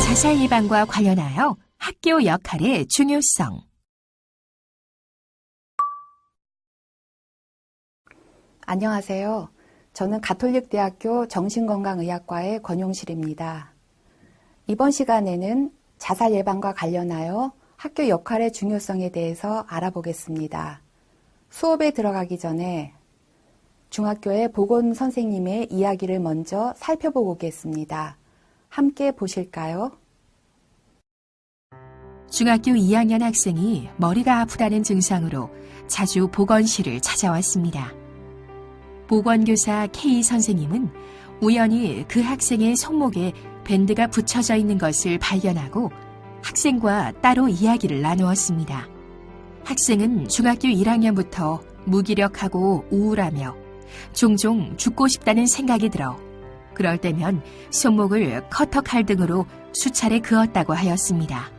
자살 예방과 관련하여 학교 역할의 중요성. 안녕하세요. 저는 가톨릭대학교 정신건강의학과의 권용실입니다. 이번 시간에는 자살 예방과 관련하여 학교 역할의 중요성에 대해서 알아보겠습니다. 수업에 들어가기 전에 중학교의 보건 선생님의 이야기를 먼저 살펴보고 오겠습니다. 함께 보실까요? 중학교 2학년 학생이 머리가 아프다는 증상으로 자주 보건실을 찾아왔습니다. 보건교사 K 선생님은 우연히 그 학생의 손목에 밴드가 붙여져 있는 것을 발견하고 학생과 따로 이야기를 나누었습니다. 학생은 중학교 1학년부터 무기력하고 우울하며 종종 죽고 싶다는 생각이 들어 그럴 때면 손목을 커터칼 등으로 수차례 그었다고 하였습니다.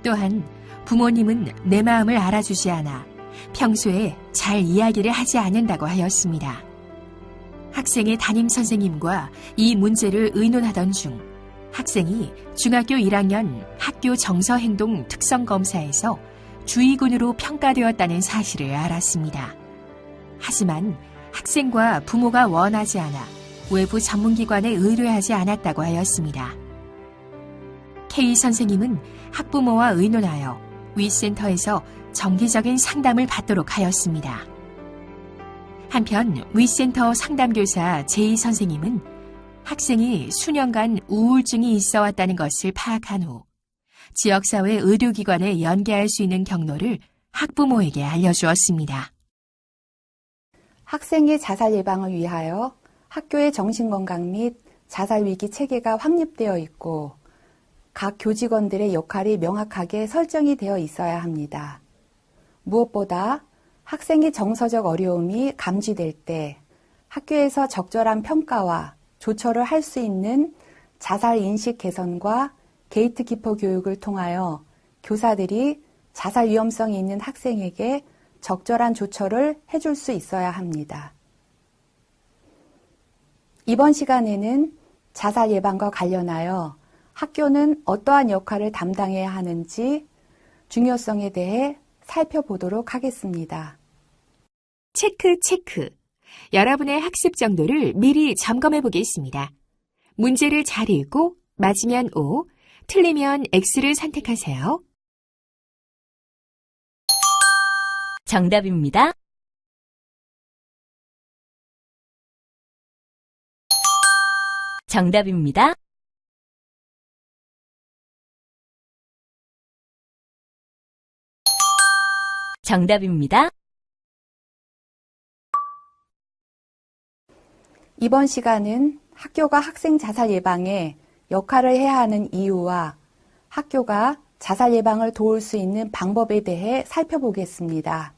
또한 부모님은 내 마음을 알아주지 않아 평소에 잘 이야기를 하지 않는다고 하였습니다. 학생의 담임선생님과 이 문제를 의논하던 중 학생이 중학교 1학년 학교 정서행동 특성검사에서 주의군으로 평가되었다는 사실을 알았습니다. 하지만 학생과 부모가 원하지 않아 외부 전문기관에 의뢰하지 않았다고 하였습니다. K 선생님은 학부모와 의논하여 위센터에서 정기적인 상담을 받도록 하였습니다. 한편 위센터 상담교사 J 선생님은 학생이 수년간 우울증이 있어 왔다는 것을 파악한 후 지역사회 의료기관에 연계할 수 있는 경로를 학부모에게 알려주었습니다. 학생의 자살 예방을 위하여 학교의 정신건강 및 자살위기 체계가 확립되어 있고 각 교직원들의 역할이 명확하게 설정이 되어 있어야 합니다. 무엇보다 학생의 정서적 어려움이 감지될 때 학교에서 적절한 평가와 조처를 할 수 있는 자살 인식 개선과 게이트키퍼 교육을 통하여 교사들이 자살 위험성이 있는 학생에게 적절한 조처를 해줄 수 있어야 합니다. 이번 시간에는 자살 예방과 관련하여 학교는 어떠한 역할을 담당해야 하는지 중요성에 대해 살펴보도록 하겠습니다. 체크. 여러분의 학습 정도를 미리 점검해 보겠습니다. 문제를 잘 읽고 맞으면 O, 틀리면 X를 선택하세요. 정답입니다. 정답입니다. 정답입니다. 이번 시간은 학교가 학생 자살 예방에 역할을 해야 하는 이유와 학교가 자살 예방을 도울 수 있는 방법에 대해 살펴보겠습니다.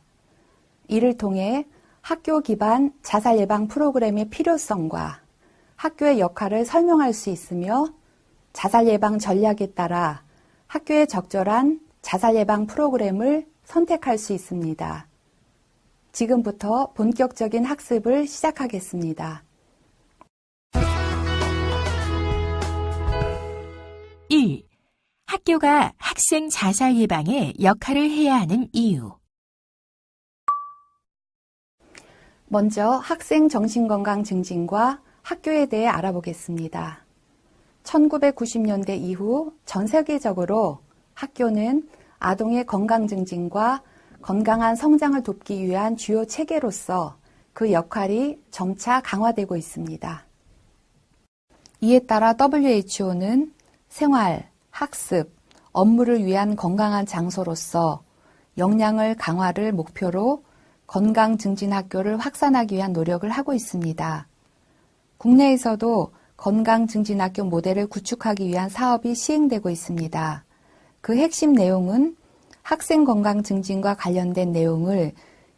이를 통해 학교 기반 자살 예방 프로그램의 필요성과 학교의 역할을 설명할 수 있으며 자살 예방 전략에 따라 학교에 적절한 자살 예방 프로그램을 선택할 수 있습니다. 지금부터 본격적인 학습을 시작하겠습니다. 1. 학교가 학생 자살 예방에 역할을 해야 하는 이유. 먼저 학생 정신건강 증진과 학교에 대해 알아보겠습니다. 1990년대 이후 전 세계적으로 학교는 아동의 건강 증진과 건강한 성장을 돕기 위한 주요 체계로서 그 역할이 점차 강화되고 있습니다. 이에 따라 WHO는 생활, 학습, 업무를 위한 건강한 장소로서 역량을 강화를 목표로 건강 증진 학교를 확산하기 위한 노력을 하고 있습니다. 국내에서도 건강 증진 학교 모델을 구축하기 위한 사업이 시행되고 있습니다. 그 핵심 내용은 학생 건강 증진과 관련된 내용을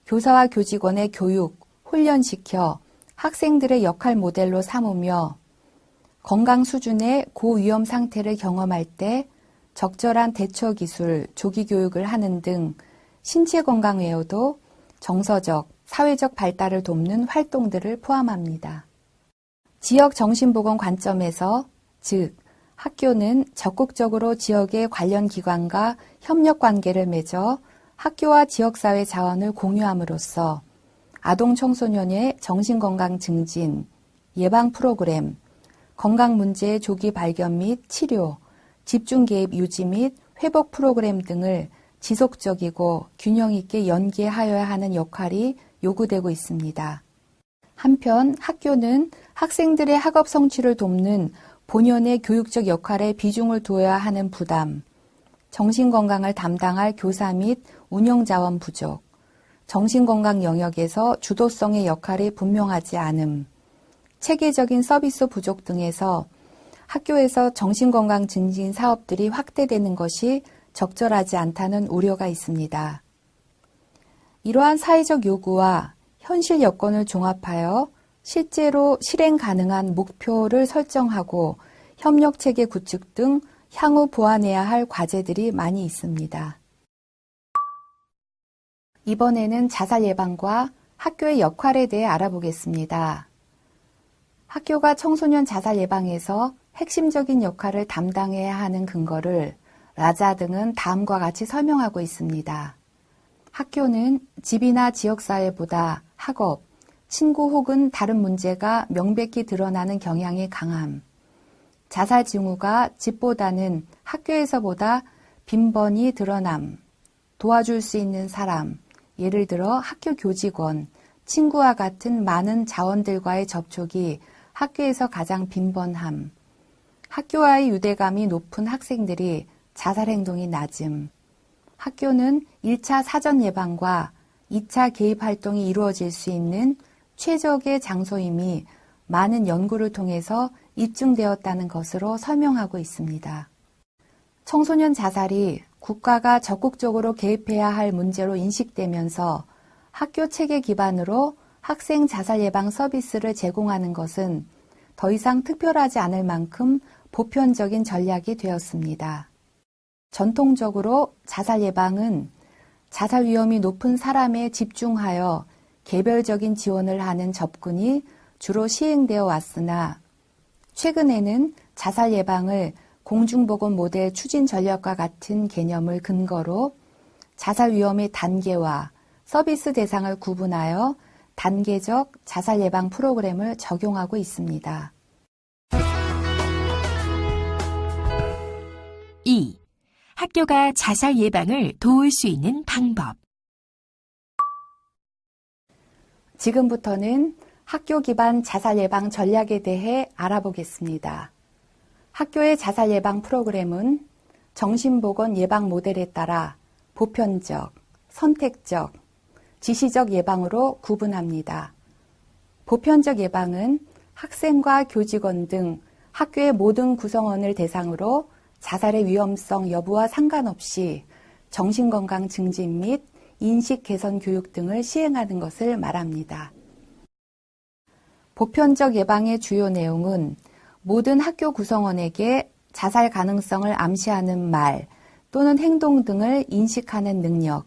교사와 교직원의 교육, 훈련시켜 학생들의 역할 모델로 삼으며 건강 수준의 고위험 상태를 경험할 때 적절한 대처 기술, 조기 교육을 하는 등 신체 건강 외에도 정서적, 사회적 발달을 돕는 활동들을 포함합니다. 지역 정신보건 관점에서, 즉, 학교는 적극적으로 지역의 관련 기관과 협력 관계를 맺어 학교와 지역사회 자원을 공유함으로써 아동 청소년의 정신건강 증진, 예방 프로그램, 건강 문제의 조기 발견 및 치료, 집중 개입 유지 및 회복 프로그램 등을 지속적이고 균형 있게 연계하여야 하는 역할이 요구되고 있습니다. 한편 학교는 학생들의 학업 성취를 돕는 본연의 교육적 역할에 비중을 두어야 하는 부담, 정신건강을 담당할 교사 및 운영자원 부족, 정신건강 영역에서 주도성의 역할이 분명하지 않음, 체계적인 서비스 부족 등에서 학교에서 정신건강 증진 사업들이 확대되는 것이 적절하지 않다는 우려가 있습니다. 이러한 사회적 요구와 현실 여건을 종합하여 실제로 실행 가능한 목표를 설정하고 협력체계 구축 등 향후 보완해야 할 과제들이 많이 있습니다. 이번에는 자살 예방과 학교의 역할에 대해 알아보겠습니다. 학교가 청소년 자살 예방에서 핵심적인 역할을 담당해야 하는 근거를 라자 등은 다음과 같이 설명하고 있습니다. 학교는 집이나 지역사회보다 학업, 친구 혹은 다른 문제가 명백히 드러나는 경향이 강함, 자살 징후가 집보다는 학교에서보다 빈번히 드러남, 도와줄 수 있는 사람, 예를 들어 학교 교직원, 친구와 같은 많은 자원들과의 접촉이 학교에서 가장 빈번함, 학교와의 유대감이 높은 학생들이 자살 행동이 낮음, 학교는 1차 사전 예방과 2차 개입 활동이 이루어질 수 있는 최적의 장소임이 많은 연구를 통해서 입증되었다는 것으로 설명하고 있습니다. 청소년 자살이 국가가 적극적으로 개입해야 할 문제로 인식되면서 학교 체계 기반으로 학생 자살 예방 서비스를 제공하는 것은 더 이상 특별하지 않을 만큼 보편적인 전략이 되었습니다. 전통적으로 자살 예방은 자살 위험이 높은 사람에 집중하여 개별적인 지원을 하는 접근이 주로 시행되어 왔으나 최근에는 자살 예방을 공중보건 모델 추진 전략과 같은 개념을 근거로 자살 위험의 단계와 서비스 대상을 구분하여 단계적 자살 예방 프로그램을 적용하고 있습니다. 2. 학교가 자살 예방을 도울 수 있는 방법. 지금부터는 학교 기반 자살 예방 전략에 대해 알아보겠습니다. 학교의 자살 예방 프로그램은 정신보건 예방 모델에 따라 보편적, 선택적, 지시적 예방으로 구분합니다. 보편적 예방은 학생과 교직원 등 학교의 모든 구성원을 대상으로 자살의 위험성 여부와 상관없이 정신건강 증진 및 인식 개선 교육 등을 시행하는 것을 말합니다. 보편적 예방의 주요 내용은 모든 학교 구성원에게 자살 가능성을 암시하는 말 또는 행동 등을 인식하는 능력,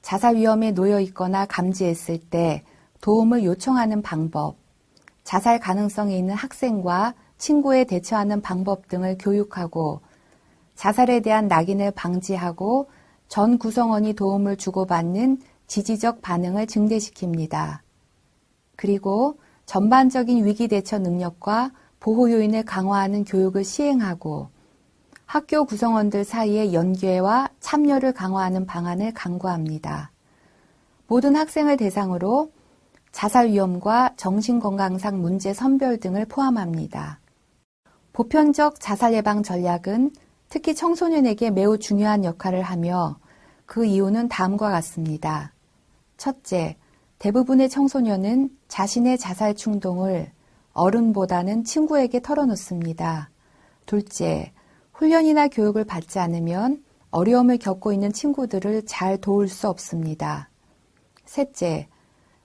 자살 위험에 놓여 있거나 감지했을 때 도움을 요청하는 방법, 자살 가능성이 있는 학생과 친구에 대처하는 방법 등을 교육하고 자살에 대한 낙인을 방지하고 전 구성원이 도움을 주고받는 지지적 반응을 증대시킵니다. 그리고 전반적인 위기 대처 능력과 보호 요인을 강화하는 교육을 시행하고 학교 구성원들 사이의 연계와 참여를 강화하는 방안을 강구합니다. 모든 학생을 대상으로 자살 위험과 정신건강상 문제 선별 등을 포함합니다. 보편적 자살 예방 전략은 특히 청소년에게 매우 중요한 역할을 하며 그 이유는 다음과 같습니다. 첫째, 대부분의 청소년은 자신의 자살 충동을 어른보다는 친구에게 털어놓습니다. 둘째, 훈련이나 교육을 받지 않으면 어려움을 겪고 있는 친구들을 잘 도울 수 없습니다. 셋째,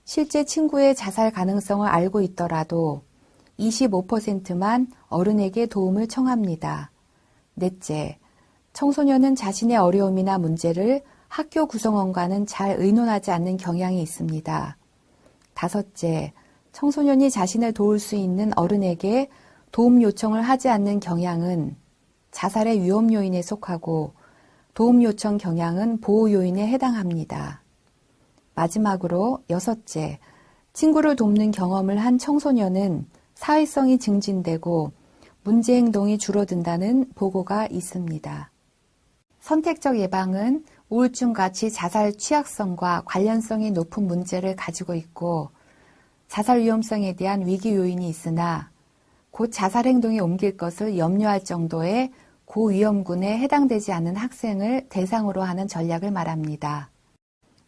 실제 친구의 자살 가능성을 알고 있더라도 25%만 어른에게 도움을 청합니다. 넷째, 청소년은 자신의 어려움이나 문제를 학교 구성원과는 잘 의논하지 않는 경향이 있습니다. 5째, 청소년이 자신을 도울 수 있는 어른에게 도움 요청을 하지 않는 경향은 자살의 위험 요인에 속하고 도움 요청 경향은 보호 요인에 해당합니다. 마지막으로 6째, 친구를 돕는 경험을 한 청소년은 사회성이 증진되고 문제 행동이 줄어든다는 보고가 있습니다. 선택적 예방은 우울증같이 자살 취약성과 관련성이 높은 문제를 가지고 있고 자살 위험성에 대한 위기 요인이 있으나 곧 자살 행동에 옮길 것을 염려할 정도의 고위험군에 해당되지 않은 학생을 대상으로 하는 전략을 말합니다.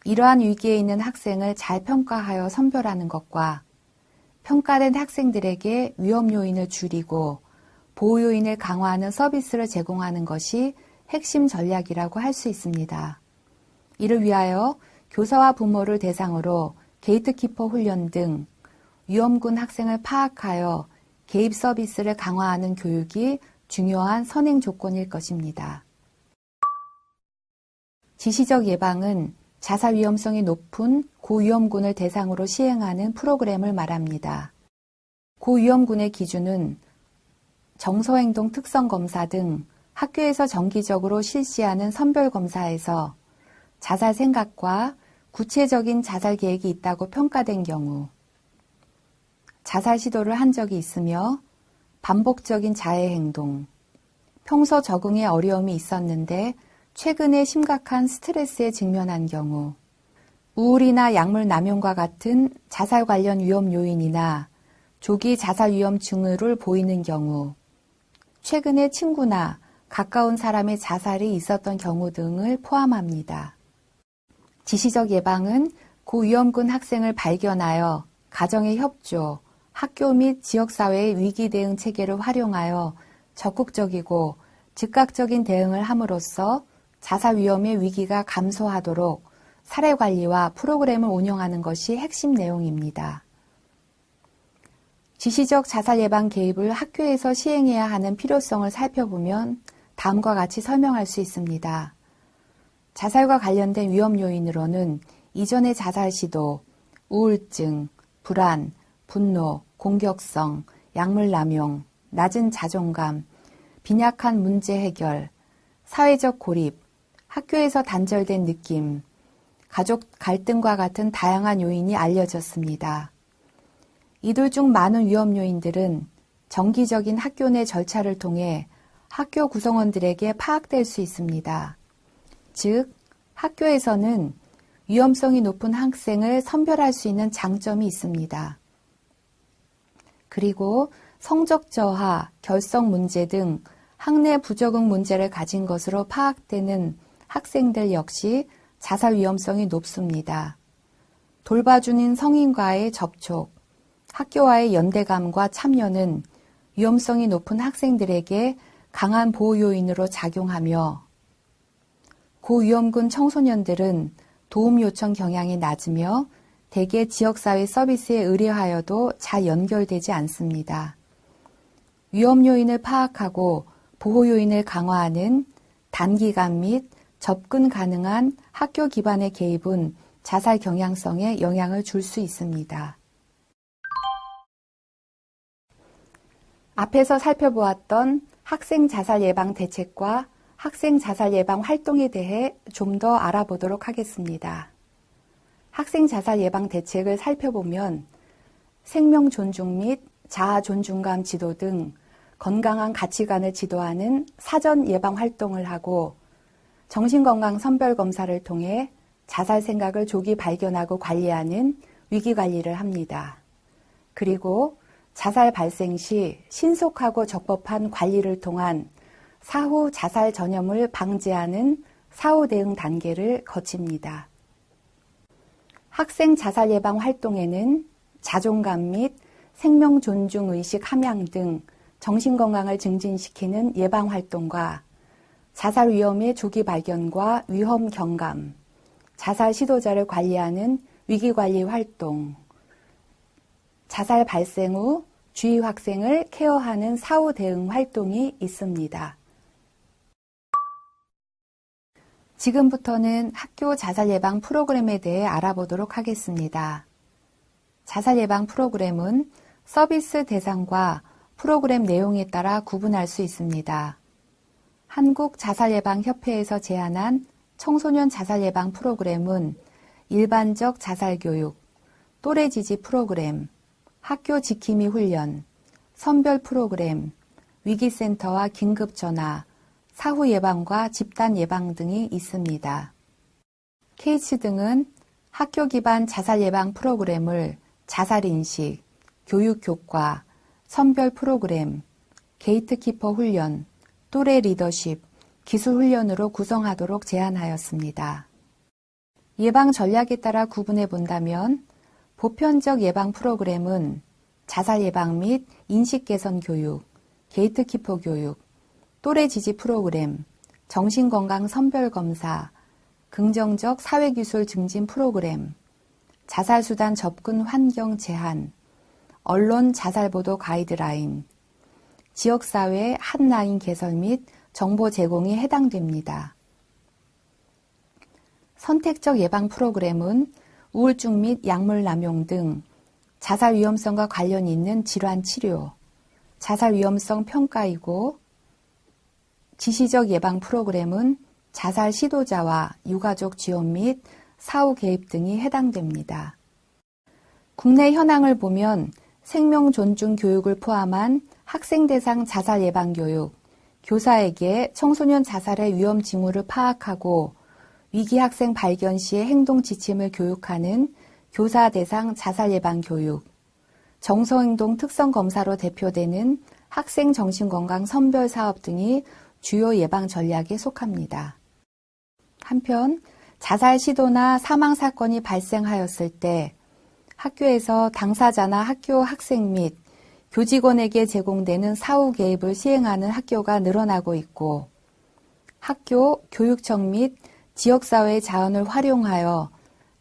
이러한 위기에 있는 학생을 잘 평가하여 선별하는 것과 평가된 학생들에게 위험 요인을 줄이고 보호 요인을 강화하는 서비스를 제공하는 것이 핵심 전략이라고 할 수 있습니다. 이를 위하여 교사와 부모를 대상으로 게이트키퍼 훈련 등 위험군 학생을 파악하여 개입 서비스를 강화하는 교육이 중요한 선행 조건일 것입니다. 지시적 예방은 자살 위험성이 높은 고위험군을 대상으로 시행하는 프로그램을 말합니다. 고위험군의 기준은 정서행동 특성 검사 등 학교에서 정기적으로 실시하는 선별검사에서 자살 생각과 구체적인 자살 계획이 있다고 평가된 경우, 자살 시도를 한 적이 있으며 반복적인 자해 행동, 평소 적응에 어려움이 있었는데 최근에 심각한 스트레스에 직면한 경우, 우울이나 약물 남용과 같은 자살 관련 위험 요인이나 조기 자살 위험 징후를 보이는 경우, 최근에 친구나 가까운 사람의 자살이 있었던 경우 등을 포함합니다. 지시적 예방은 고위험군 학생을 발견하여 가정의 협조, 학교 및 지역사회의 위기 대응 체계를 활용하여 적극적이고 즉각적인 대응을 함으로써 자살 위험의 위기가 감소하도록 사례 관리와 프로그램을 운영하는 것이 핵심 내용입니다. 지시적 자살 예방 개입을 학교에서 시행해야 하는 필요성을 살펴보면 다음과 같이 설명할 수 있습니다. 자살과 관련된 위험 요인으로는 이전의 자살 시도, 우울증, 불안, 분노, 공격성, 약물 남용, 낮은 자존감, 빈약한 문제 해결, 사회적 고립, 학교에서 단절된 느낌, 가족 갈등과 같은 다양한 요인이 알려졌습니다. 이들 중 많은 위험 요인들은 정기적인 학교 내 절차를 통해 학교 구성원들에게 파악될 수 있습니다. 즉, 학교에서는 위험성이 높은 학생을 선별할 수 있는 장점이 있습니다. 그리고 성적 저하, 결석 문제 등 학내 부적응 문제를 가진 것으로 파악되는 학생들 역시 자살 위험성이 높습니다. 돌봐주는 성인과의 접촉, 학교와의 연대감과 참여는 위험성이 높은 학생들에게 강한 보호 요인으로 작용하며 고위험군 청소년들은 도움 요청 경향이 낮으며 대개 지역사회 서비스에 의뢰하여도 잘 연결되지 않습니다. 위험 요인을 파악하고 보호 요인을 강화하는 단기간 및 접근 가능한 학교 기반의 개입은 자살 경향성에 영향을 줄 수 있습니다. 앞에서 살펴보았던 학생 자살 예방 대책과 학생 자살 예방 활동에 대해 좀 더 알아보도록 하겠습니다. 학생 자살 예방 대책을 살펴보면 생명 존중 및 자아 존중감 지도 등 건강한 가치관을 지도하는 사전 예방 활동을 하고 정신건강 선별 검사를 통해 자살 생각을 조기 발견하고 관리하는 위기 관리를 합니다. 그리고 자살 발생 시 신속하고 적법한 관리를 통한 사후 자살 전염을 방지하는 사후 대응 단계를 거칩니다. 학생 자살 예방 활동에는 자존감 및 생명 존중 의식 함양 등 정신건강을 증진시키는 예방 활동과 자살 위험의 조기 발견과 위험 경감, 자살 시도자를 관리하는 위기관리 활동, 자살 발생 후 주위 학생을 케어하는 사후 대응 활동이 있습니다. 지금부터는 학교 자살 예방 프로그램에 대해 알아보도록 하겠습니다. 자살 예방 프로그램은 서비스 대상과 프로그램 내용에 따라 구분할 수 있습니다. 한국자살예방협회에서 제안한 청소년 자살 예방 프로그램은 일반적 자살 교육, 또래 지지 프로그램, 학교 지킴이 훈련, 선별 프로그램, 위기센터와 긴급전화, 사후 예방과 집단 예방 등이 있습니다. 케이츠 등은 학교 기반 자살 예방 프로그램을 자살인식, 교육교과, 선별 프로그램, 게이트키퍼 훈련, 또래 리더십, 기술 훈련으로 구성하도록 제안하였습니다. 예방 전략에 따라 구분해 본다면 보편적 예방 프로그램은 자살 예방 및 인식 개선 교육, 게이트키퍼 교육, 또래 지지 프로그램, 정신건강 선별 검사, 긍정적 사회기술 증진 프로그램, 자살수단 접근 환경 제한, 언론 자살보도 가이드라인, 지역사회 핫라인 개설 및 정보 제공이 해당됩니다. 선택적 예방 프로그램은 우울증 및 약물 남용 등 자살 위험성과 관련이 있는 질환 치료, 자살 위험성 평가이고, 지시적 예방 프로그램은 자살 시도자와 유가족 지원 및 사후 개입 등이 해당됩니다. 국내 현황을 보면 생명 존중 교육을 포함한 학생 대상 자살 예방 교육, 교사에게 청소년 자살의 위험 징후를 파악하고 위기 학생 발견 시의 행동 지침을 교육하는 교사 대상 자살 예방 교육, 정서행동 특성 검사로 대표되는 학생 정신건강 선별 사업 등이 주요 예방 전략에 속합니다. 한편 자살 시도나 사망 사건이 발생하였을 때 학교에서 당사자나 학교 학생 및 교직원에게 제공되는 사후 개입을 시행하는 학교가 늘어나고 있고, 학교, 교육청 및 지역사회의 자원을 활용하여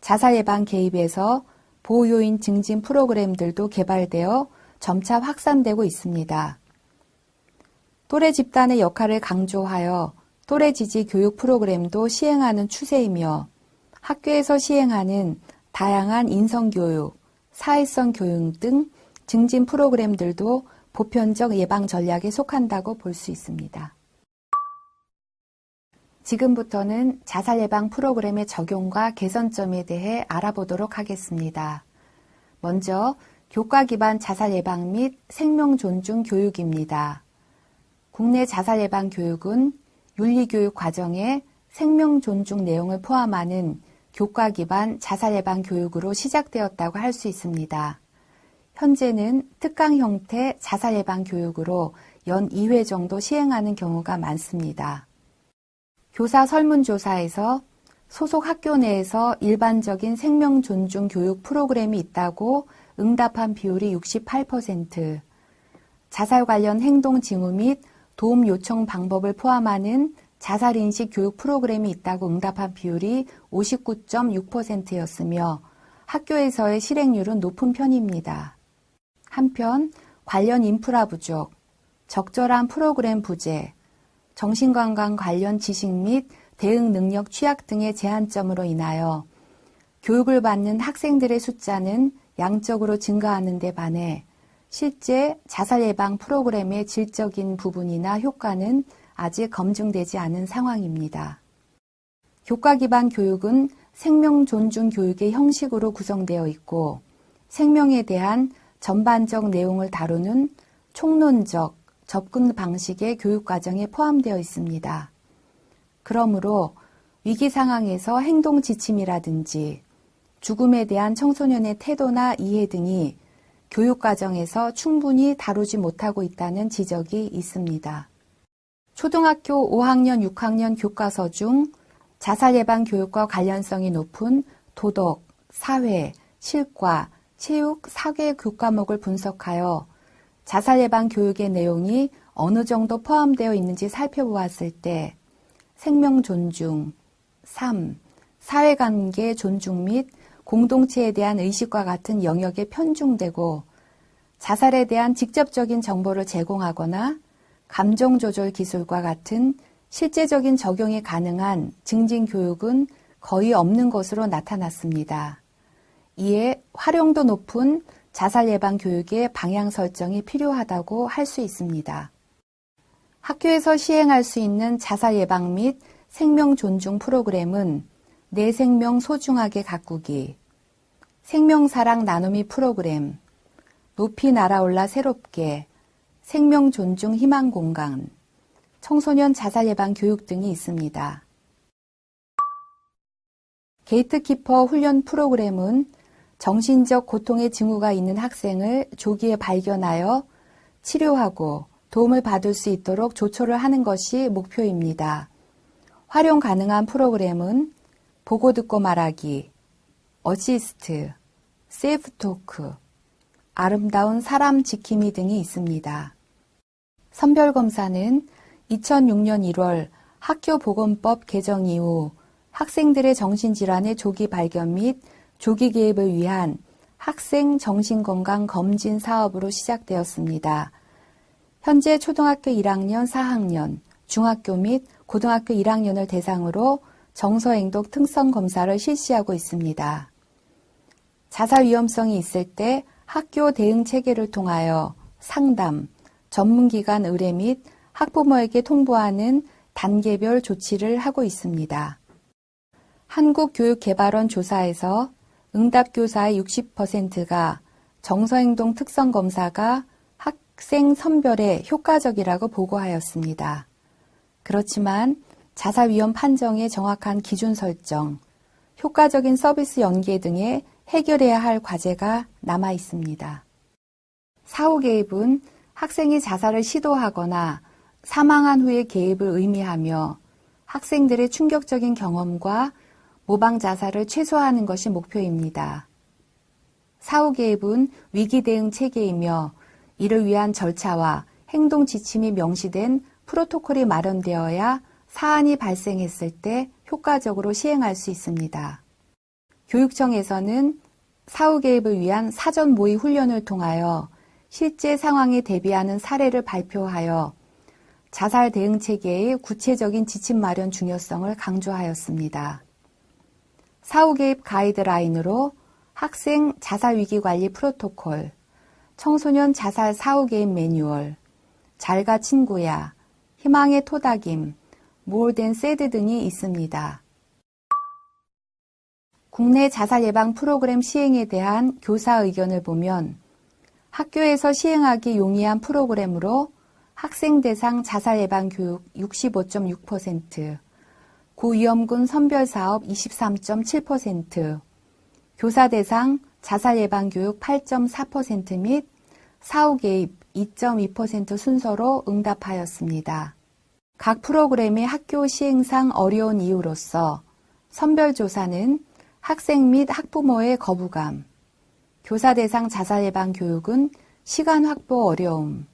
자살 예방 개입에서 보호요인 증진 프로그램들도 개발되어 점차 확산되고 있습니다. 또래 집단의 역할을 강조하여 또래 지지 교육 프로그램도 시행하는 추세이며, 학교에서 시행하는 다양한 인성교육, 사회성 교육 등 증진 프로그램들도 보편적 예방 전략에 속한다고 볼 수 있습니다. 지금부터는 자살 예방 프로그램의 적용과 개선점에 대해 알아보도록 하겠습니다. 먼저 교과 기반 자살 예방 및 생명 존중 교육입니다. 국내 자살 예방 교육은 윤리교육 과정에 생명 존중 내용을 포함하는 교과 기반 자살 예방 교육으로 시작되었다고 할 수 있습니다. 현재는 특강 형태 자살 예방 교육으로 연 2회 정도 시행하는 경우가 많습니다. 교사 설문조사에서 소속 학교 내에서 일반적인 생명 존중 교육 프로그램이 있다고 응답한 비율이 68%, 자살 관련 행동 징후 및 도움 요청 방법을 포함하는 자살인식 교육 프로그램이 있다고 응답한 비율이 59.6%였으며 학교에서의 실행률은 높은 편입니다. 한편 관련 인프라 부족, 적절한 프로그램 부재, 정신건강 관련 지식 및 대응 능력 취약 등의 제한점으로 인하여 교육을 받는 학생들의 숫자는 양적으로 증가하는 데 반해 실제 자살 예방 프로그램의 질적인 부분이나 효과는 아직 검증되지 않은 상황입니다. 교과 기반 교육은 생명 존중 교육의 형식으로 구성되어 있고, 생명에 대한 전반적 내용을 다루는 총론적 접근 방식의 교육 과정에 포함되어 있습니다. 그러므로 위기 상황에서 행동 지침이라든지 죽음에 대한 청소년의 태도나 이해 등이 교육 과정에서 충분히 다루지 못하고 있다는 지적이 있습니다. 초등학교 5학년, 6학년 교과서 중 자살 예방 교육과 관련성이 높은 도덕, 사회, 실과, 체육, 사회 교과목을 분석하여 자살 예방 교육의 내용이 어느 정도 포함되어 있는지 살펴보았을 때 생명 존중, 삶, 사회관계 존중 및 공동체에 대한 의식과 같은 영역에 편중되고 자살에 대한 직접적인 정보를 제공하거나 감정 조절 기술과 같은 실제적인 적용이 가능한 증진 교육은 거의 없는 것으로 나타났습니다. 이에 활용도 높은 자살 예방 교육의 방향 설정이 필요하다고 할 수 있습니다. 학교에서 시행할 수 있는 자살 예방 및 생명 존중 프로그램은 내 생명 소중하게 가꾸기, 생명사랑 나눔이 프로그램, 높이 날아올라 새롭게, 생명 존중 희망 공간, 청소년 자살 예방 교육 등이 있습니다. 게이트키퍼 훈련 프로그램은 정신적 고통의 징후가 있는 학생을 조기에 발견하여 치료하고 도움을 받을 수 있도록 조처를 하는 것이 목표입니다. 활용 가능한 프로그램은 보고 듣고 말하기, 어시스트, 셀프토크, 아름다운 사람 지킴이 등이 있습니다. 선별검사는 2006년 1월 학교보건법 개정 이후 학생들의 정신질환의 조기 발견 및 조기 개입을 위한 학생 정신건강 검진 사업으로 시작되었습니다. 현재 초등학교 1학년, 4학년, 중학교 및 고등학교 1학년을 대상으로 정서행동 특성 검사를 실시하고 있습니다. 자살 위험성이 있을 때 학교 대응 체계를 통하여 상담, 전문기관 의뢰 및 학부모에게 통보하는 단계별 조치를 하고 있습니다. 한국교육개발원 조사에서 응답교사의 60%가 정서행동 특성 검사가 학생 선별에 효과적이라고 보고하였습니다. 그렇지만 자살 위험 판정의 정확한 기준 설정, 효과적인 서비스 연계 등에 해결해야 할 과제가 남아 있습니다. 사후 개입은 학생이 자살을 시도하거나 사망한 후의 개입을 의미하며 학생들의 충격적인 경험과 모방 자살을 최소화하는 것이 목표입니다. 사후 개입은 위기 대응 체계이며 이를 위한 절차와 행동 지침이 명시된 프로토콜이 마련되어야 사안이 발생했을 때 효과적으로 시행할 수 있습니다. 교육청에서는 사후 개입을 위한 사전 모의 훈련을 통하여 실제 상황에 대비하는 사례를 발표하여 자살 대응 체계의 구체적인 지침 마련 중요성을 강조하였습니다. 사후 개입 가이드라인으로 학생 자살 위기 관리 프로토콜, 청소년 자살 사후 개입 매뉴얼, 잘가 친구야, 희망의 토닥임, More than sad 등이 있습니다. 국내 자살 예방 프로그램 시행에 대한 교사 의견을 보면 학교에서 시행하기 용이한 프로그램으로 학생 대상 자살 예방 교육 65.6%, 고위험군 선별사업 23.7%, 교사 대상 자살 예방 교육 8.4% 및 사후 개입 2.2% 순서로 응답하였습니다. 각 프로그램의 학교 시행상 어려운 이유로서 선별조사는 학생 및 학부모의 거부감, 교사 대상 자살 예방 교육은 시간 확보 어려움,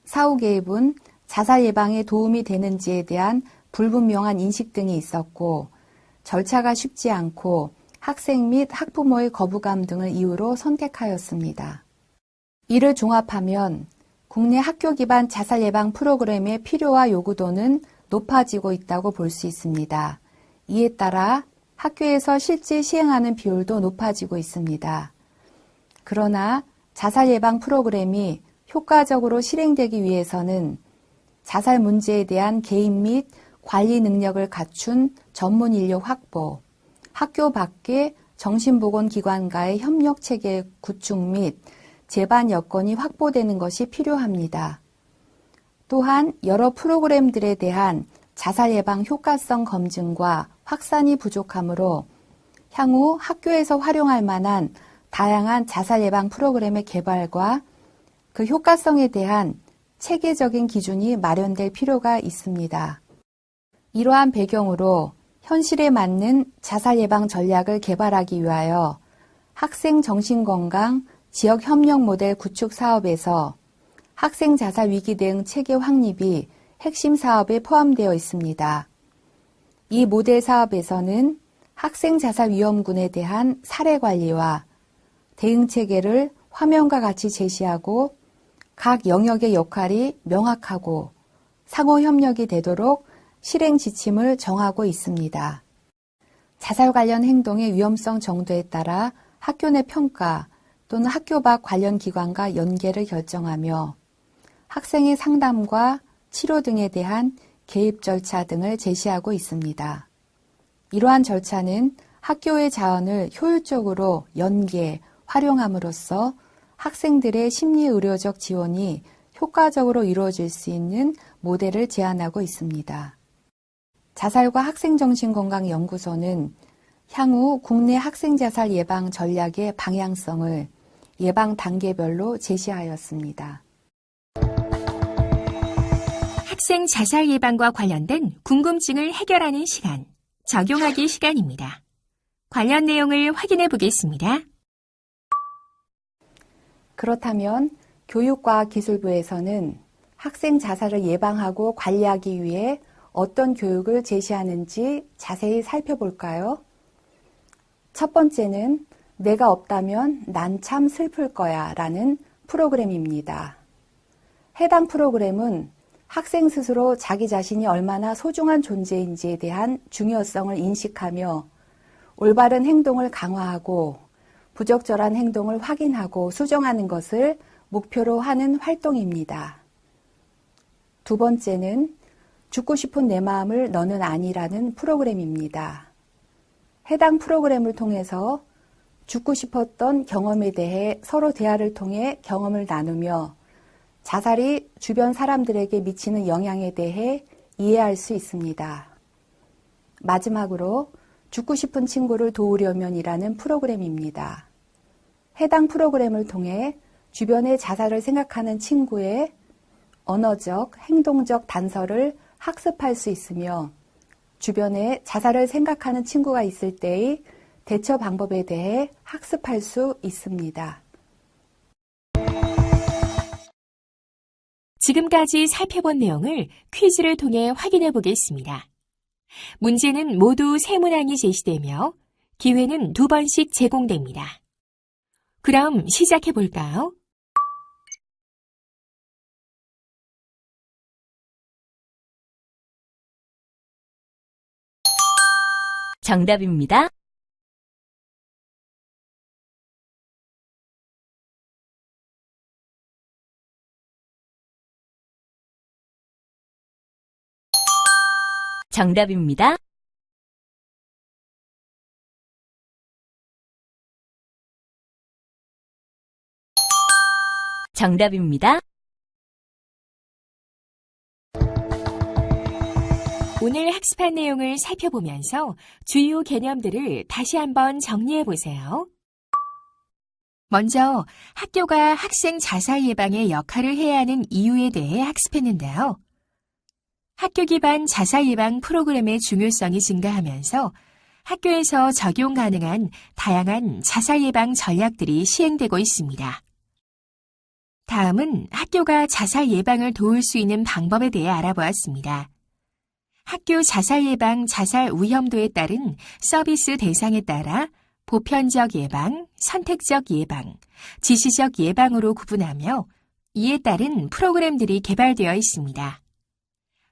사후 개입은 자살 예방에 도움이 되는지에 대한 불분명한 인식 등이 있었고 절차가 쉽지 않고 학생 및 학부모의 거부감 등을 이유로 선택하였습니다. 이를 종합하면 국내 학교 기반 자살 예방 프로그램의 필요와 요구도는 높아지고 있다고 볼 수 있습니다. 이에 따라 학교에서 실제 시행하는 비율도 높아지고 있습니다. 그러나 자살 예방 프로그램이 효과적으로 실행되기 위해서는 자살 문제에 대한 개입 및 관리 능력을 갖춘 전문 인력 확보, 학교 밖의 정신보건기관과의 협력 체계 구축 및 제반 여건이 확보되는 것이 필요합니다. 또한 여러 프로그램들에 대한 자살 예방 효과성 검증과 확산이 부족하므로 향후 학교에서 활용할 만한 다양한 자살 예방 프로그램의 개발과 그 효과성에 대한 체계적인 기준이 마련될 필요가 있습니다. 이러한 배경으로 현실에 맞는 자살 예방 전략을 개발하기 위하여 학생 정신건강 지역협력 모델 구축 사업에서 학생 자살 위기 대응 체계 확립이 핵심 사업에 포함되어 있습니다. 이 모델 사업에서는 학생 자살 위험군에 대한 사례 관리와 대응 체계를 화면과 같이 제시하고 각 영역의 역할이 명확하고 상호 협력이 되도록 실행 지침을 정하고 있습니다. 자살 관련 행동의 위험성 정도에 따라 학교 내 평가 또는 학교 밖 관련 기관과 연계를 결정하며 학생의 상담과 치료 등에 대한 개입 절차 등을 제시하고 있습니다. 이러한 절차는 학교의 자원을 효율적으로 연계, 활용함으로써 학생들의 심리의료적 지원이 효과적으로 이루어질 수 있는 모델을 제안하고 있습니다. 자살과 학생정신건강연구소는 향후 국내 학생자살 예방 전략의 방향성을 예방 단계별로 제시하였습니다. 학생 자살 예방과 관련된 궁금증을 해결하는 시간, 적용하기 시간입니다. 관련 내용을 확인해 보겠습니다. 그렇다면 교육과학기술부에서는 학생 자살을 예방하고 관리하기 위해 어떤 교육을 제시하는지 자세히 살펴볼까요? 첫 번째는 내가 없다면 난 참 슬플 거야 라는 프로그램입니다. 해당 프로그램은 학생 스스로 자기 자신이 얼마나 소중한 존재인지에 대한 중요성을 인식하며 올바른 행동을 강화하고 부적절한 행동을 확인하고 수정하는 것을 목표로 하는 활동입니다. 두 번째는 죽고 싶은 내 마음을 너는 아니라는 프로그램입니다. 해당 프로그램을 통해서 죽고 싶었던 경험에 대해 서로 대화를 통해 경험을 나누며 자살이 주변 사람들에게 미치는 영향에 대해 이해할 수 있습니다. 마지막으로 죽고 싶은 친구를 도우려면이라는 프로그램입니다. 해당 프로그램을 통해 주변의 자살을 생각하는 친구의 언어적, 행동적 단서를 학습할 수 있으며 주변에 자살을 생각하는 친구가 있을 때의 대처 방법에 대해 학습할 수 있습니다. 지금까지 살펴본 내용을 퀴즈를 통해 확인해 보겠습니다. 문제는 모두 3문항이 제시되며 기회는 2번씩 제공됩니다. 그럼 시작해 볼까요? 정답입니다. 정답입니다. 정답입니다. 오늘 학습한 내용을 살펴보면서 주요 개념들을 다시 한번 정리해 보세요. 먼저 학교가 학생 자살 예방에 역할을 해야 하는 이유에 대해 학습했는데요. 학교 기반 자살 예방 프로그램의 중요성이 증가하면서 학교에서 적용 가능한 다양한 자살 예방 전략들이 시행되고 있습니다. 다음은 학교가 자살 예방을 도울 수 있는 방법에 대해 알아보았습니다. 학교 자살 예방 자살 위험도에 따른 서비스 대상에 따라 보편적 예방, 선택적 예방, 지시적 예방으로 구분하며 이에 따른 프로그램들이 개발되어 있습니다.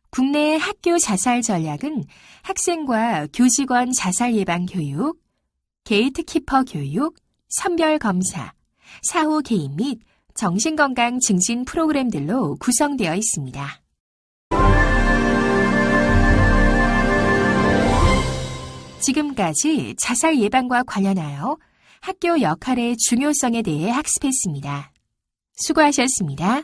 국내의 학교 자살 전략은 학생과 교직원 자살 예방 교육, 게이트키퍼 교육, 선별 검사, 사후 개입 및 정신건강 증진 프로그램들로 구성되어 있습니다. 지금까지 자살 예방과 관련하여 학교 역할의 중요성에 대해 학습했습니다. 수고하셨습니다.